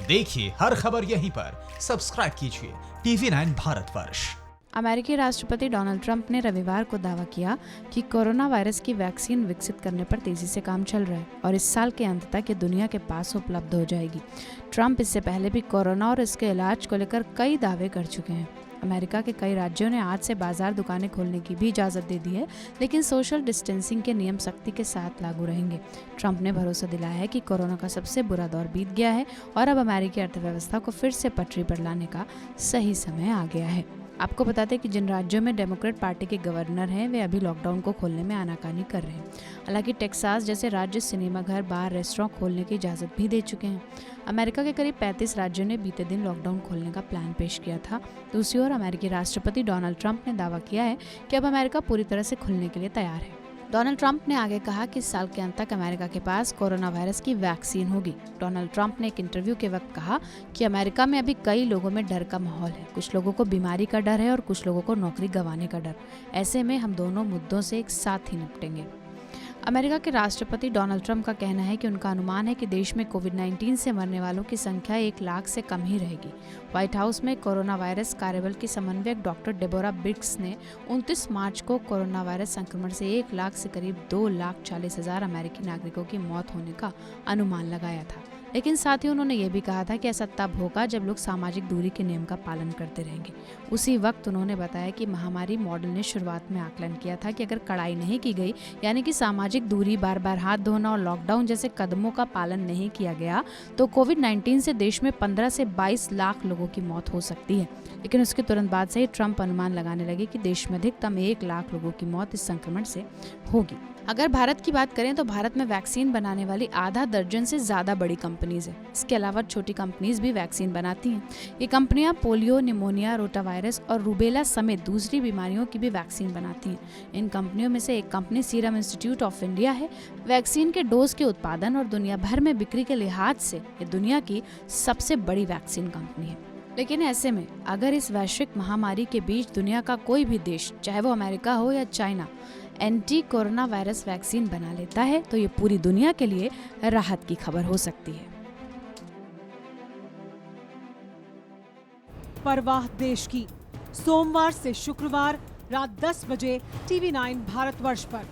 देखिए हर खबर यहीं पर। सब्सक्राइब कीजिए TV9 भारतवर्ष। अमेरिकी राष्ट्रपति डोनाल्ड ट्रंप ने रविवार को दावा किया कि कोरोना वायरस की वैक्सीन विकसित करने पर तेजी से काम चल रहा है और इस साल के अंत तक ये दुनिया के पास उपलब्ध हो जाएगी। ट्रंप इससे पहले भी कोरोना और इसके इलाज को लेकर कई दावे कर चुके हैं। अमेरिका के कई राज्यों ने आज से बाजार दुकानें खोलने की भी इजाजत दे दी है, लेकिन सोशल डिस्टेंसिंग के नियम सख्ती के साथ लागू रहेंगे। ट्रंप ने भरोसा दिलाया है कि कोरोना का सबसे बुरा दौर बीत गया है और अब अमेरिकी अर्थव्यवस्था को फिर से पटरी पर लाने का सही समय आ गया है। आपको बताते हैं कि जिन राज्यों में डेमोक्रेट पार्टी के गवर्नर हैं, वे अभी लॉकडाउन को खोलने में आनाकानी कर रहे हैं। हालांकि टेक्सास जैसे राज्य सिनेमाघर, बार, रेस्टोरेंट खोलने की इजाज़त भी दे चुके हैं। अमेरिका के करीब 35 राज्यों ने बीते दिन लॉकडाउन खोलने का प्लान पेश किया था। दूसरी ओर अमेरिकी राष्ट्रपति डोनाल्ड ट्रंप ने दावा किया है कि अब अमेरिका पूरी तरह से खुलने के लिए तैयार है। डोनाल्ड ट्रंप ने आगे कहा कि इस साल के अंत तक अमेरिका के पास कोरोना वायरस की वैक्सीन होगी। डोनाल्ड ट्रंप ने एक इंटरव्यू के वक्त कहा कि अमेरिका में अभी कई लोगों में डर का माहौल है। कुछ लोगों को बीमारी का डर है और कुछ लोगों को नौकरी गंवाने का डर। ऐसे में हम दोनों मुद्दों से एक साथ ही निपटेंगे। अमेरिका के राष्ट्रपति डोनाल्ड ट्रंप का कहना है कि उनका अनुमान है कि देश में कोविड-19 से मरने वालों की संख्या 1 लाख से कम ही रहेगी। व्हाइट हाउस में कोरोना वायरस कार्यबल की समन्वयक डॉक्टर डेबोरा बिर्क्स ने 29 मार्च को कोरोना वायरस संक्रमण से 1 लाख से करीब 2,40,000 अमेरिकी नागरिकों की मौत होने का अनुमान लगाया था। लेकिन साथ ही उन्होंने ये भी कहा था कि ऐसा तब होगा जब लोग सामाजिक दूरी के नियम का पालन करते रहेंगे। उसी वक्त उन्होंने बताया कि महामारी मॉडल ने शुरुआत में आकलन किया था कि अगर कड़ाई नहीं की गई, यानी कि सामाजिक दूरी, बार बार हाथ धोना और लॉकडाउन जैसे कदमों का पालन नहीं किया गया, तो कोविड-19 से देश में 15 से 22 लाख लोगों की मौत हो सकती है। लेकिन उसके तुरंत बाद से ही ट्रंप अनुमान लगाने लगे कि देश में अधिकतम 1 लाख लोगों की मौत इस संक्रमण से होगी। अगर भारत की बात करें तो भारत में वैक्सीन बनाने वाली आधा दर्जन से ज्यादा बड़ी कंपनीज है। इसके अलावा छोटी कंपनीज भी वैक्सीन बनाती हैं। ये कंपनियां पोलियो, निमोनिया, रोटावायरस और रूबेला समेत दूसरी बीमारियों की भी वैक्सीन बनाती हैं। इन कंपनियों में से एक company serum institute of India है। वैक्सीन के डोज के उत्पादन और दुनिया भर में बिक्री के लिहाज से ये दुनिया की सबसे बड़ी वैक्सीन कंपनी है। लेकिन ऐसे में अगर इस वैश्विक महामारी के बीच दुनिया का कोई भी देश, चाहे वो अमेरिका हो या China, anti corona virus vaccine बना लेता है तो ये पूरी दुनिया के लिए राहत की खबर हो सकती है। परवाह देश की, सोमवार से शुक्रवार रात 10 बजे TV9 भारतवर्ष पर।